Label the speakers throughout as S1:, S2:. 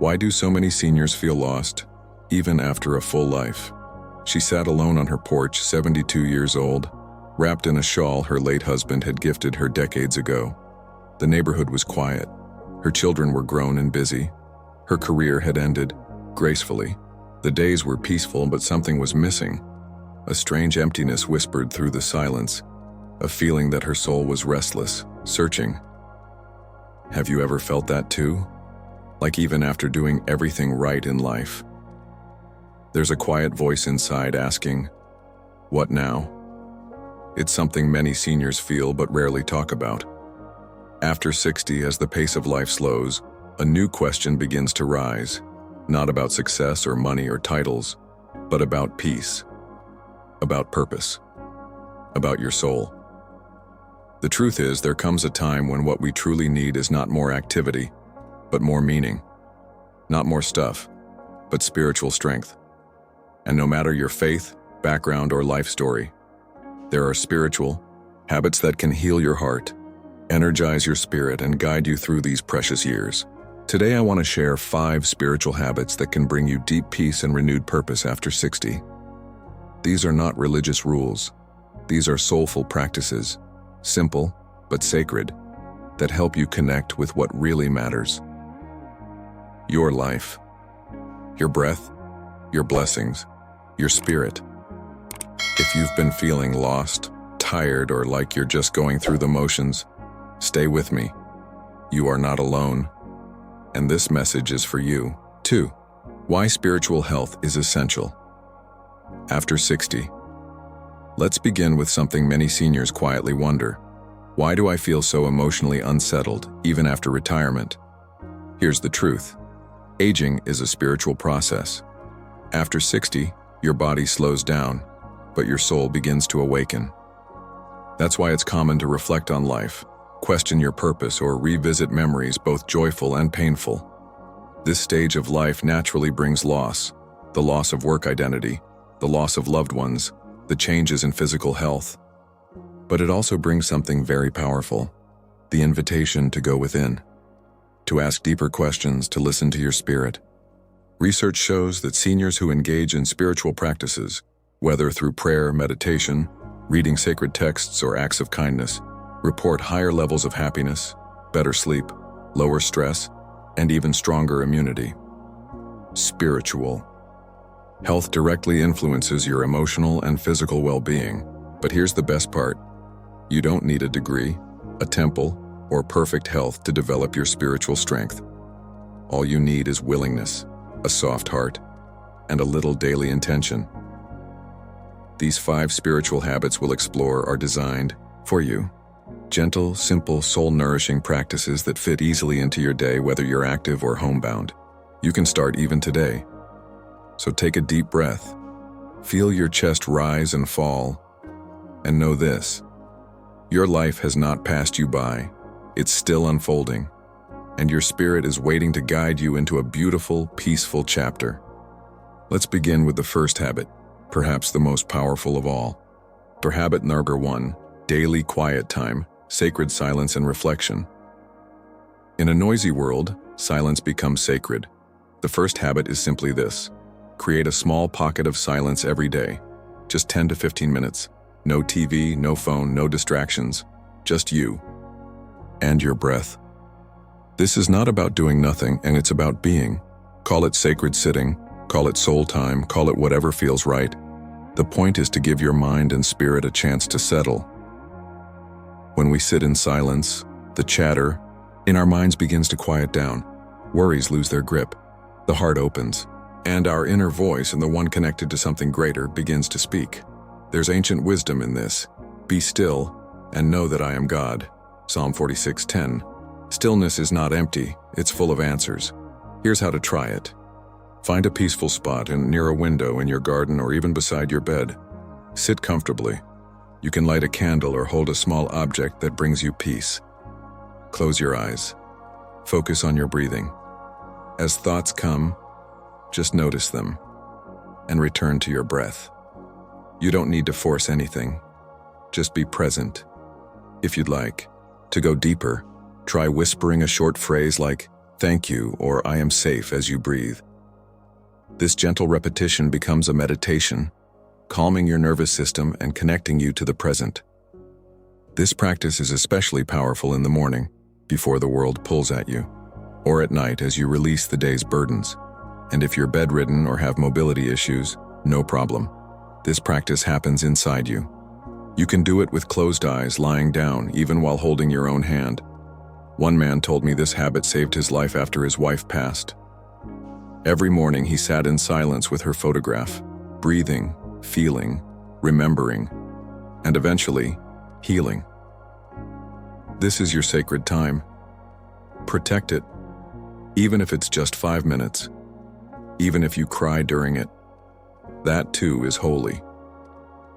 S1: Why do so many seniors feel lost, even after a full life? She sat alone on her porch, 72 years old, wrapped in a shawl her late husband had gifted her decades ago. The neighborhood was quiet. Her children were grown and busy. Her career had ended, gracefully. The days were peaceful, but something was missing. A strange emptiness whispered through the silence, a feeling that her soul was restless, searching. Have you ever felt that too? Like even after doing everything right in life, there's a quiet voice inside asking, "What now?" It's something many seniors feel but rarely talk about. After 60, as the pace of life slows, a new question begins to rise, not about success or money or titles, but about peace, about purpose, about your soul. The truth is, there comes a time when what we truly need is not more activity, but more meaning. Not more stuff, but spiritual strength. And no matter your faith, background, or life story, there are spiritual habits that can heal your heart, energize your spirit, and guide you through these precious years. Today I want to share 5 spiritual habits that can bring you deep peace and renewed purpose after 60. These are not religious rules. These are soulful practices, simple but sacred, that help you connect with what really matters. Your life, your breath, your blessings, your spirit. If you've been feeling lost, tired, or like you're just going through the motions, stay with me. You are not alone. And this message is for you, too. Why spiritual health is essential. After 60. Let's begin with something many seniors quietly wonder. Why do I feel so emotionally unsettled, even after retirement? Here's the truth. Aging is a spiritual process. After 60, your body slows down, but your soul begins to awaken. That's why it's common to reflect on life, question your purpose, or revisit memories both joyful and painful. This stage of life naturally brings loss, the loss of work identity, the loss of loved ones, the changes in physical health. But it also brings something very powerful, the invitation to go within, to ask deeper questions, to listen to your spirit. Research shows that seniors who engage in spiritual practices, whether through prayer, meditation, reading sacred texts, or acts of kindness, report higher levels of happiness, better sleep, lower stress, and even stronger immunity. Spiritual health directly influences your emotional and physical well-being. But here's the best part. You don't need a degree, a temple, or perfect health to develop your spiritual strength. All you need is willingness, a soft heart, and a little daily intention. These 5 spiritual habits we'll explore are designed for you. Gentle, simple, soul-nourishing practices that fit easily into your day, whether you're active or homebound. You can start even today. So take a deep breath. Feel your chest rise and fall. And know this: your life has not passed you by. It's still unfolding. And your spirit is waiting to guide you into a beautiful, peaceful chapter. Let's begin with the first habit, perhaps the most powerful of all. For habit number 1, daily quiet time, sacred silence and reflection. In a noisy world, silence becomes sacred. The first habit is simply this: create a small pocket of silence every day, just 10 to 15 minutes. No TV, no phone, no distractions, just you and your breath. This is not about doing nothing, and it's about being. Call it sacred sitting, call it soul time, call it whatever feels right. The point is to give your mind and spirit a chance to settle. When we sit in silence, the chatter in our minds begins to quiet down. Worries lose their grip. The heart opens, and our inner voice, and the one connected to something greater, begins to speak. There's ancient wisdom in this. Be still and know that I am God. Psalm 46:10. Stillness is not empty, it's full of answers. Here's how to try it. Find a peaceful spot near a window in your garden or even beside your bed. Sit comfortably. You can light a candle or hold a small object that brings you peace. Close your eyes. Focus on your breathing. As thoughts come, just notice them and return to your breath. You don't need to force anything. Just be present. If you'd like to go deeper, try whispering a short phrase like, thank you, or I am safe as you breathe. This gentle repetition becomes a meditation, calming your nervous system and connecting you to the present. This practice is especially powerful in the morning, before the world pulls at you, or at night as you release the day's burdens. And if you're bedridden or have mobility issues, no problem. This practice happens inside you. You can do it with closed eyes, lying down, even while holding your own hand. One man told me this habit saved his life after his wife passed. Every morning he sat in silence with her photograph, breathing, feeling, remembering, and eventually, healing. This is your sacred time. Protect it, even if it's just 5 minutes, even if you cry during it. That too is holy.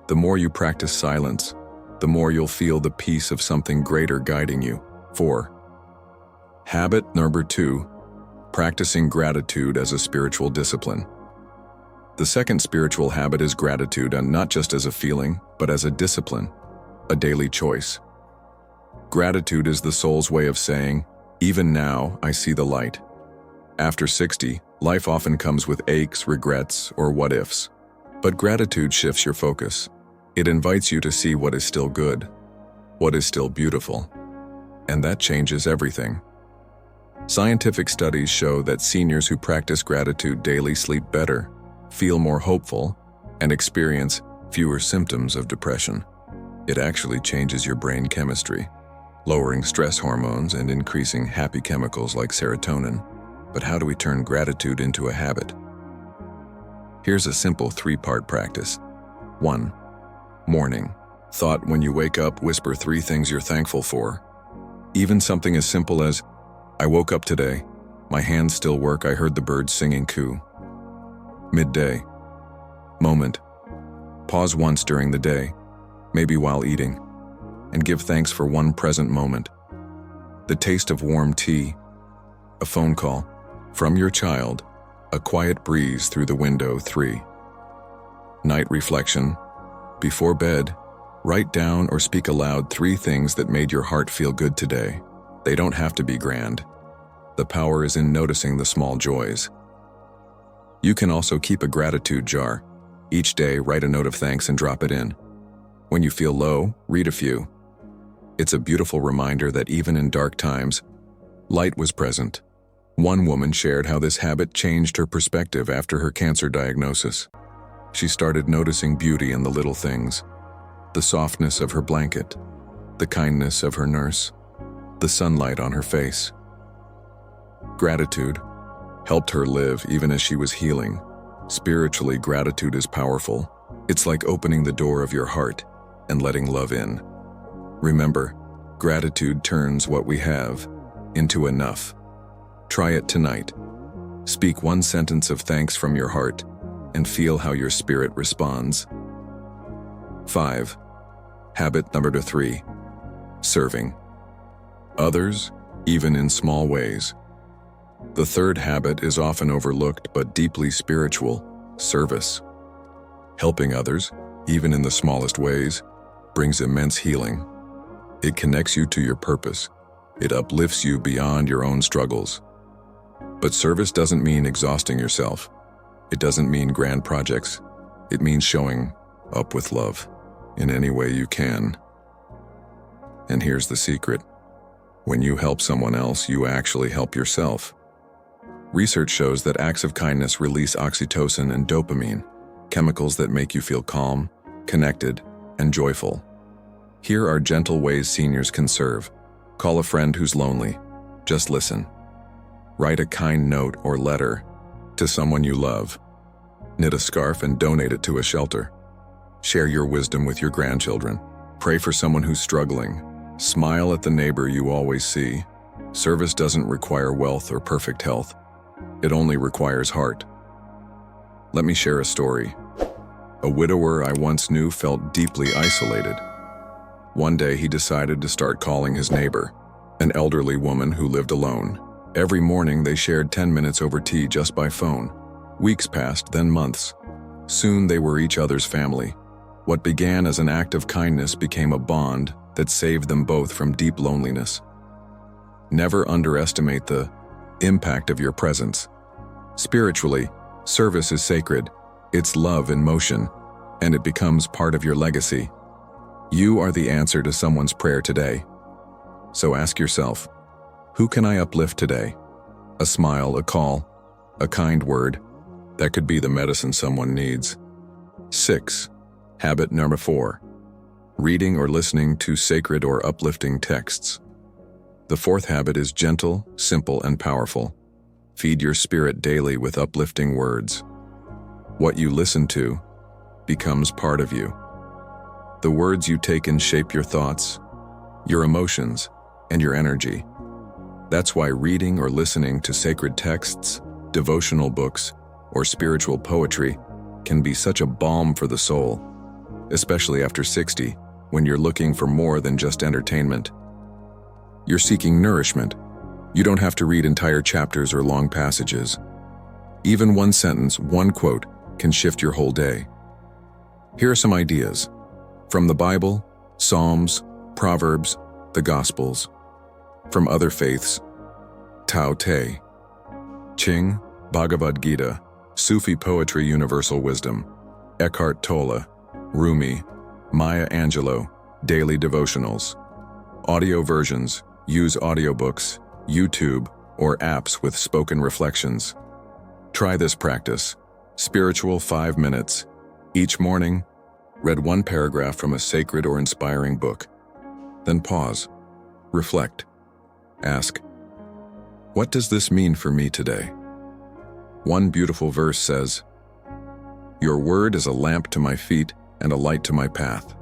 S1: The more you practice silence, the more you'll feel the peace of something greater guiding you. 4. Habit number 2, practicing gratitude as a spiritual discipline. The second spiritual habit is gratitude, and not just as a feeling, but as a discipline, a daily choice. Gratitude is the soul's way of saying, even now, I see the light. After 60, life often comes with aches, regrets, or what-ifs. But gratitude shifts your focus. It invites you to see what is still good, what is still beautiful. And that changes everything. Scientific studies show that seniors who practice gratitude daily sleep better, feel more hopeful, and experience fewer symptoms of depression. It actually changes your brain chemistry, lowering stress hormones and increasing happy chemicals like serotonin. But how do we turn gratitude into a habit? Here's a simple 3-part practice. 1. Morning. Thought: when you wake up, whisper 3 things you're thankful for. Even something as simple as, I woke up today, my hands still work, I heard the birds singing coo. Midday. Moment. Pause once during the day, maybe while eating, and give thanks for one present moment. The taste of warm tea, a phone call from your child, a quiet breeze through the window. 3. Night reflection. Before bed, write down or speak aloud 3 things that made your heart feel good today. They don't have to be grand. The power is in noticing the small joys. You can also keep a gratitude jar. Each day, write a note of thanks and drop it in. When you feel low, read a few. It's a beautiful reminder that even in dark times, light was present. One woman shared how this habit changed her perspective after her cancer diagnosis. She started noticing beauty in the little things: the softness of her blanket, the kindness of her nurse, the sunlight on her face. Gratitude helped her live even as she was healing. Spiritually, gratitude is powerful. It's like opening the door of your heart and letting love in. Remember, gratitude turns what we have into enough. Try it tonight. Speak 1 sentence of thanks from your heart and feel how your spirit responds. 5. Habit number 3. Serving others, even in small ways. The third habit is often overlooked but deeply spiritual: service. Helping others, even in the smallest ways, brings immense healing. It connects you to your purpose. It uplifts you beyond your own struggles. But service doesn't mean exhausting yourself. It doesn't mean grand projects. It means showing up with love in any way you can. And here's the secret. When you help someone else, you actually help yourself. Research shows that acts of kindness release oxytocin and dopamine, chemicals that make you feel calm, connected, and joyful. Here are gentle ways seniors can serve. Call a friend who's lonely. Just listen. Write a kind note or letter to someone you love. Knit a scarf and donate it to a shelter. Share your wisdom with your grandchildren. Pray for someone who's struggling. Smile at the neighbor you always see. Service doesn't require wealth or perfect health. It only requires heart. Let me share a story. A widower I once knew felt deeply isolated. One day he decided to start calling his neighbor, an elderly woman who lived alone. Every morning they shared 10 minutes over tea just by phone. Weeks passed, then months. Soon they were each other's family. What began as an act of kindness became a bond that saved them both from deep loneliness. Never underestimate the Impact of your presence. Spiritually, service is sacred. It's love in motion, and it becomes part of your legacy. You are the answer to someone's prayer today. So ask yourself, who can I uplift today? A smile, a call, a kind word. That could be the medicine someone needs. 6. Habit number 4. Reading or listening to sacred or uplifting texts. The 4th habit is gentle, simple, and powerful. Feed your spirit daily with uplifting words. What you listen to becomes part of you. The words you take in shape your thoughts, your emotions, and your energy. That's why reading or listening to sacred texts, devotional books, or spiritual poetry can be such a balm for the soul, especially after 60, when you're looking for more than just entertainment. You're seeking nourishment. You don't have to read entire chapters or long passages. Even one sentence, one quote, can shift your whole day. Here are some ideas. From the Bible, Psalms, Proverbs, the Gospels. From other faiths, Tao Te, Ching, Bhagavad Gita, Sufi poetry, universal wisdom, Eckhart Tolle, Rumi, Maya Angelou, daily devotionals. Audio versions, use audiobooks, YouTube, or apps with spoken reflections. Try this practice. Spiritual 5 minutes. Each morning, read one paragraph from a sacred or inspiring book. Then pause. Reflect. Ask, what does this mean for me today? One beautiful verse says, "Your word is a lamp to my feet and a light to my path."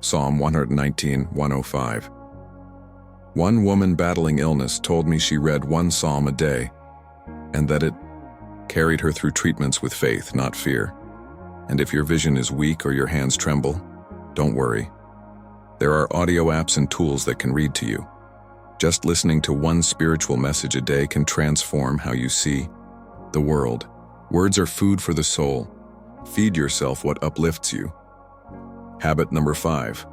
S1: Psalm 119:105. One woman battling illness told me she read one psalm a day, and that it carried her through treatments with faith, not fear. And if your vision is weak or your hands tremble, don't worry. There are audio apps and tools that can read to you. Just listening to one spiritual message a day can transform how you see the world. Words are food for the soul. Feed yourself what uplifts you. Habit number 5.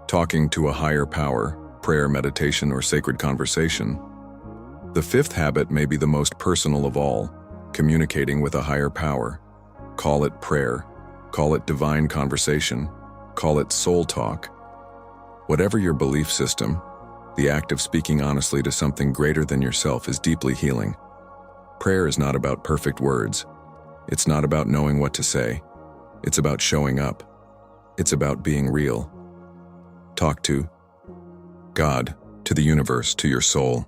S1: Talking to a higher power, prayer, meditation, or sacred conversation. The 5th habit may be the most personal of all, communicating with a higher power. Call it prayer, call it divine conversation, call it soul talk. Whatever your belief system, the act of speaking honestly to something greater than yourself is deeply healing. Prayer is not about perfect words. It's not about knowing what to say. It's about showing up. It's about being real. Talk to God, to the universe, to your soul.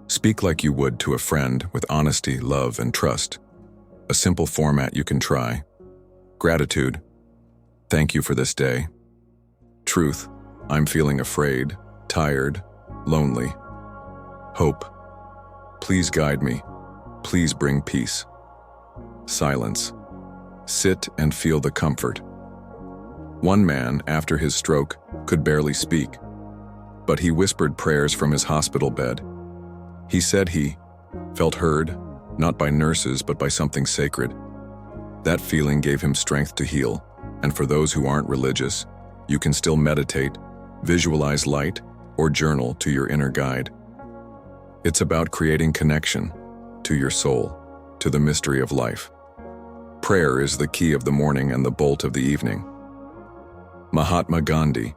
S1: Speak like you would to a friend with honesty, love, and trust. A simple format you can try. Gratitude. Thank you for this day. Truth. I'm feeling afraid, tired, lonely. Hope. Please guide me. Please bring peace. Silence. Sit and feel the comfort. One man, after his stroke, could barely speak, but he whispered prayers from his hospital bed. He said he felt heard, not by nurses, but by something sacred. That feeling gave him strength to heal, and for those who aren't religious, you can still meditate, visualize light, or journal to your inner guide. It's about creating connection to your soul, to the mystery of life. Prayer is the key of the morning and the bolt of the evening. Mahatma Gandhi.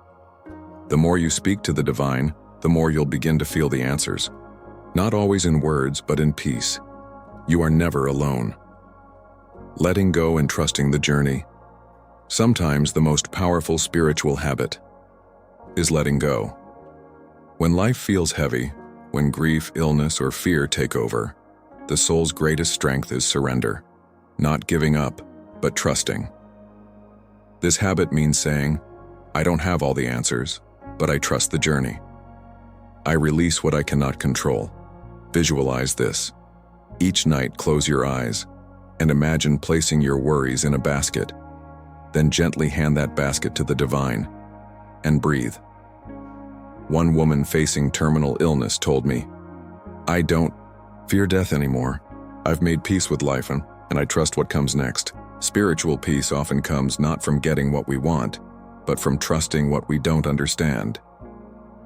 S1: The more you speak to the divine, the more you'll begin to feel the answers. Not always in words, but in peace. You are never alone. Letting go and trusting the journey. Sometimes the most powerful spiritual habit is letting go. When life feels heavy, when grief, illness, or fear take over, the soul's greatest strength is surrender. Not giving up, but trusting. This habit means saying, I don't have all the answers, but I trust the journey. I release what I cannot control. Visualize this. Each night, close your eyes and imagine placing your worries in a basket. Then gently hand that basket to the divine and breathe. One woman facing terminal illness told me, I don't fear death anymore. I've made peace with life and I trust what comes next. Spiritual peace often comes not from getting what we want, but from trusting what we don't understand.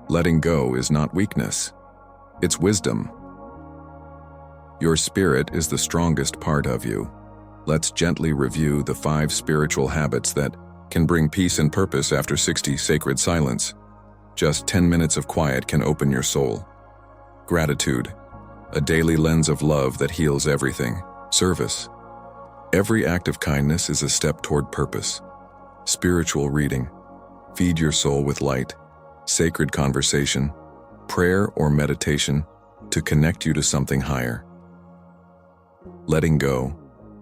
S1: Letting go is not weakness. It's wisdom. Your spirit is the strongest part of you. Let's gently review the 5 spiritual habits that can bring peace and purpose after 60 sacred silence. Just 10 minutes of quiet can open your soul. Gratitude, a daily lens of love that heals everything. Service. Every act of kindness is a step toward purpose. Spiritual reading. Feed your soul with light. Sacred conversation, prayer or meditation to connect you to something higher. Letting go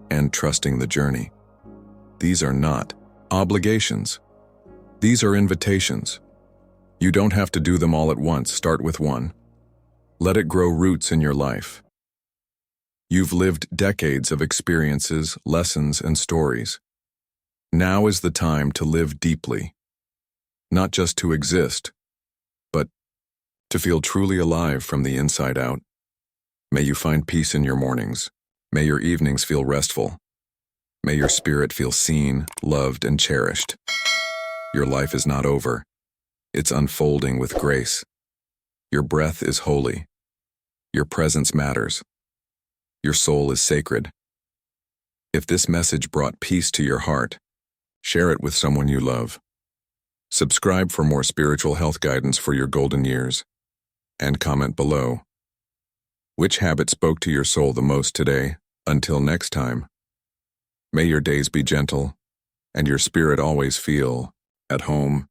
S1: and trusting the journey. These are not obligations. These are invitations. You don't have to do them all at once. Start with one. Let it grow roots in your life. You've lived decades of experiences, lessons, and stories. Now is the time to live deeply. Not just to exist, but to feel truly alive from the inside out. May you find peace in your mornings. May your evenings feel restful. May your spirit feel seen, loved, and cherished. Your life is not over. It's unfolding with grace. Your breath is holy. Your presence matters. Your soul is sacred. If this message brought peace to your heart, share it with someone you love. Subscribe for more spiritual health guidance for your golden years. And comment below. Which habit spoke to your soul the most today? Until next time, may your days be gentle and your spirit always feel at home